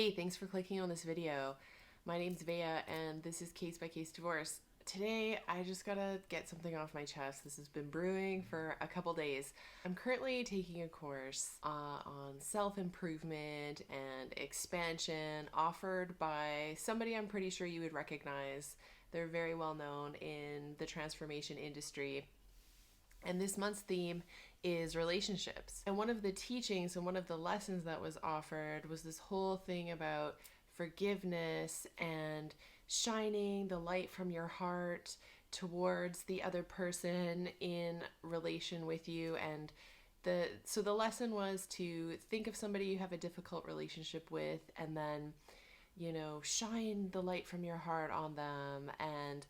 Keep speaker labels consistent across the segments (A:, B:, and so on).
A: Hey, thanks for clicking on this video. My name's Vea and this is Case by Case Divorce. Today, I just gotta get something off my chest. This has been brewing for a couple days. I'm currently taking a course on self-improvement and expansion offered by somebody I'm pretty sure you would recognize. They're very well known in the transformation industry. And this month's theme is relationships. And one of the teachings and one of the lessons that was offered was this whole thing about forgiveness and shining the light from your heart towards the other person in relation with you. And so the lesson was to think of somebody you have a difficult relationship with and then, shine the light from your heart on them and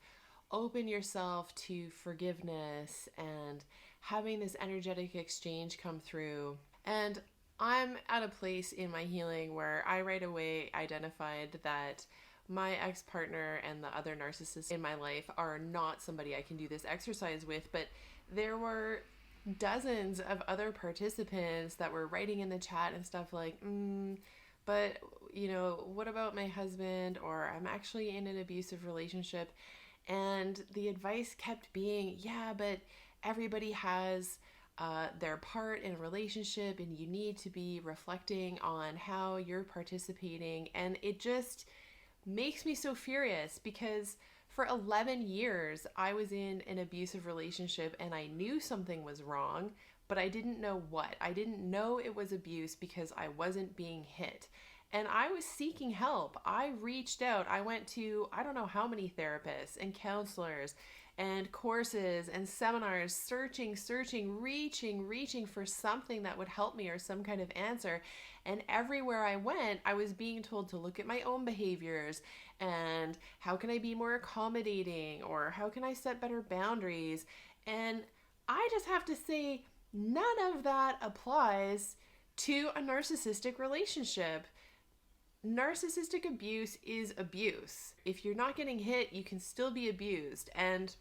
A: open yourself to forgiveness and having this energetic exchange come through. And I'm at a place in my healing where I right away identified that my ex-partner and the other narcissists in my life are not somebody I can do this exercise with, but there were dozens of other participants that were writing in the chat and stuff like, but what about my husband? Or I'm actually in an abusive relationship. And the advice kept being, yeah, but everybody has their part in a relationship and you need to be reflecting on how you're participating. And it just makes me so furious because for 11 years, I was in an abusive relationship and I knew something was wrong, but I didn't know what. I didn't know it was abuse because I wasn't being hit. And I was seeking help. I reached out. I went to, I don't know how many therapists and counselors and courses and seminars, searching, reaching for something that would help me or some kind of answer. And everywhere I went, I was being told to look at my own behaviors and how can I be more accommodating or how can I set better boundaries? And I just have to say, none of that applies to a narcissistic relationship. Narcissistic abuse is abuse. If you're not getting hit, you can still be abused. And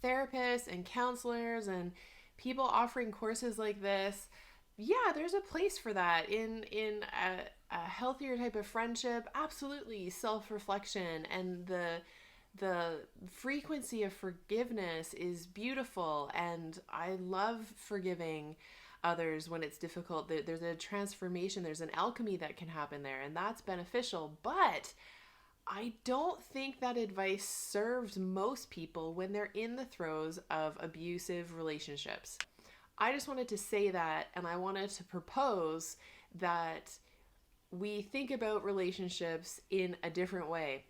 A: therapists and counselors and people offering courses like this, yeah, there's a place for that in a healthier type of friendship. Absolutely, self-reflection and the frequency of forgiveness is beautiful, and I love forgiving others when it's difficult. There's a transformation, there's an alchemy that can happen there, and that's beneficial. But I don't think that advice serves most people when they're in the throes of abusive relationships. I just wanted to say that, and I wanted to propose that we think about relationships in a different way.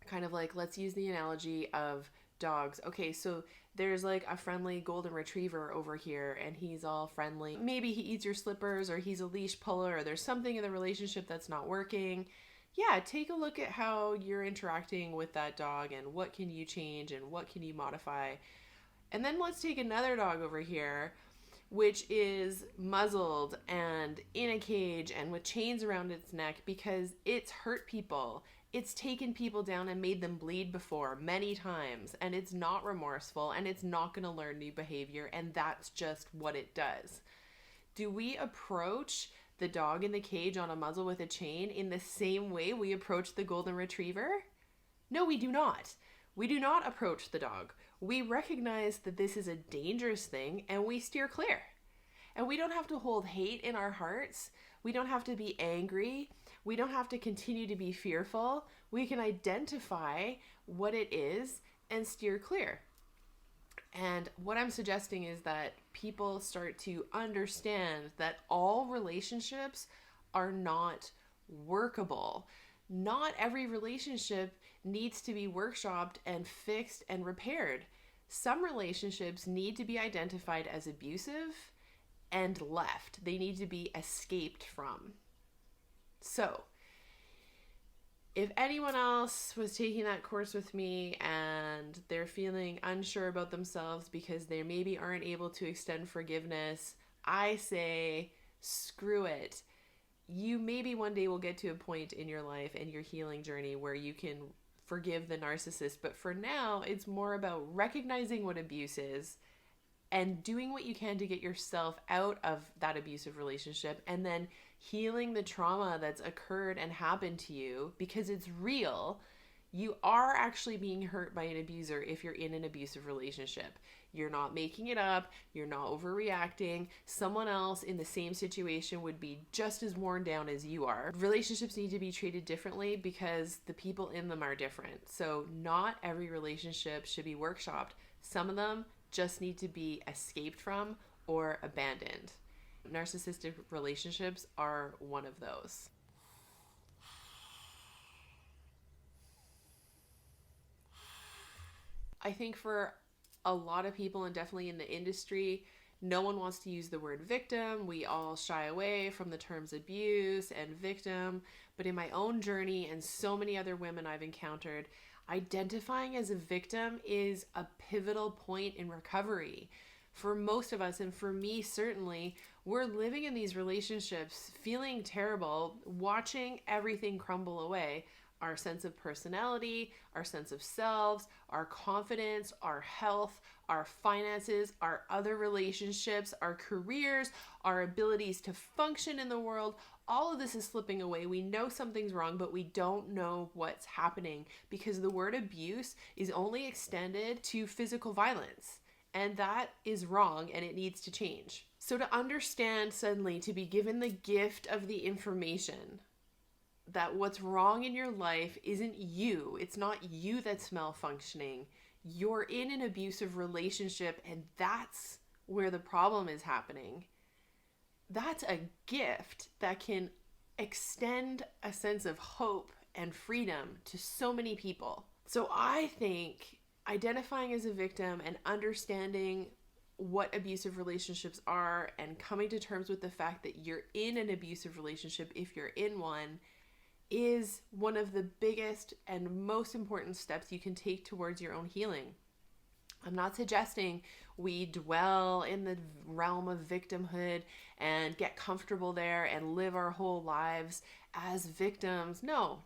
A: Kind of like, let's use the analogy of dogs. Okay, so there's like a friendly golden retriever over here and he's all friendly. Maybe he eats your slippers or he's a leash puller or there's something in the relationship that's not working. Yeah, take a look at how you're interacting with that dog and what can you change and what can you modify. And then let's take another dog over here, which is muzzled and in a cage and with chains around its neck because it's hurt people. It's taken people down and made them bleed before many times, and it's not remorseful and it's not going to learn new behavior, and that's just what it does. Do we approach the dog in the cage on a muzzle with a chain in the same way we approach the golden retriever? No, we do not. We do not approach the dog. We recognize that this is a dangerous thing and we steer clear. And we don't have to hold hate in our hearts. We don't have to be angry. We don't have to continue to be fearful. We can identify what it is and steer clear. And what I'm suggesting is that people start to understand that all relationships are not workable. Not every relationship needs to be workshopped and fixed and repaired. Some relationships need to be identified as abusive and left. They need to be escaped from. So, if anyone else was taking that course with me and they're feeling unsure about themselves because they maybe aren't able to extend forgiveness, I say, screw it. You maybe one day will get to a point in your life and your healing journey where you can forgive the narcissist. But for now, it's more about recognizing what abuse is and doing what you can to get yourself out of that abusive relationship and then healing the trauma that's occurred and happened to you because it's real. You are actually being hurt by an abuser if you're in an abusive relationship. You're not making it up. You're not overreacting. Someone else in the same situation would be just as worn down as you are. Relationships need to be treated differently because the people in them are different. So not every relationship should be workshopped. Some of them just need to be escaped from or abandoned. Narcissistic relationships are one of those. I think for a lot of people, and definitely in the industry, no one wants to use the word victim. We all shy away from the terms abuse and victim. But in my own journey and so many other women I've encountered, identifying as a victim is a pivotal point in recovery. For most of us, and for me certainly, we're living in these relationships feeling terrible, watching everything crumble away. Our sense of personality, our sense of selves, our confidence, our health, our finances, our other relationships, our careers, our abilities to function in the world, all of this is slipping away. We know something's wrong, but we don't know what's happening because the word abuse is only extended to physical violence. And that is wrong and it needs to change. So to understand suddenly, to be given the gift of the information that what's wrong in your life isn't you. It's not you that's malfunctioning. You're in an abusive relationship and that's where the problem is happening. That's a gift that can extend a sense of hope and freedom to so many people. So I think identifying as a victim and understanding what abusive relationships are and coming to terms with the fact that you're in an abusive relationship if you're in one is one of the biggest and most important steps you can take towards your own healing. I'm not suggesting we dwell in the realm of victimhood and get comfortable there and live our whole lives as victims. No.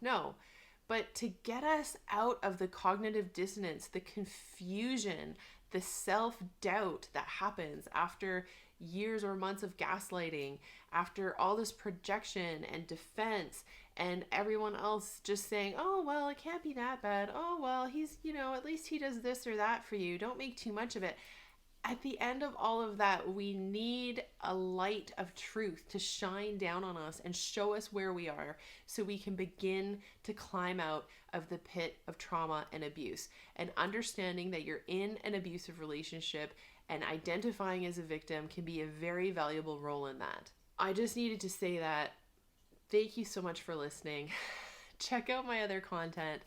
A: But to get us out of the cognitive dissonance, the confusion, the self-doubt that happens after years or months of gaslighting, after all this projection and defense and everyone else just saying, oh, well, it can't be that bad. Oh, well, he's, at least he does this or that for you. Don't make too much of it. At the end of all of that, we need a light of truth to shine down on us and show us where we are so we can begin to climb out of the pit of trauma and abuse. And understanding that you're in an abusive relationship and identifying as a victim can be a very valuable role in that. I just needed to say that. Thank you so much for listening. Check out my other content.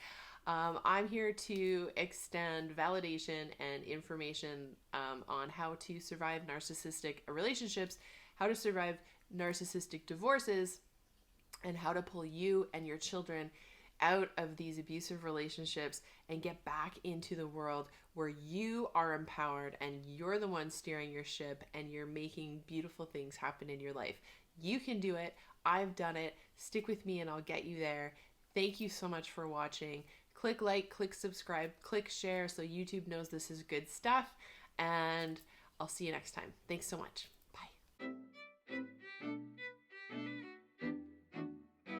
A: I'm here to extend validation and information on how to survive narcissistic relationships, how to survive narcissistic divorces, and how to pull you and your children out of these abusive relationships and get back into the world where you are empowered and you're the one steering your ship and you're making beautiful things happen in your life. You can do it. I've done it. Stick with me and I'll get you there. Thank you so much for watching. Click like, click subscribe, click share so YouTube knows this is good stuff. And I'll see you next time. Thanks so much.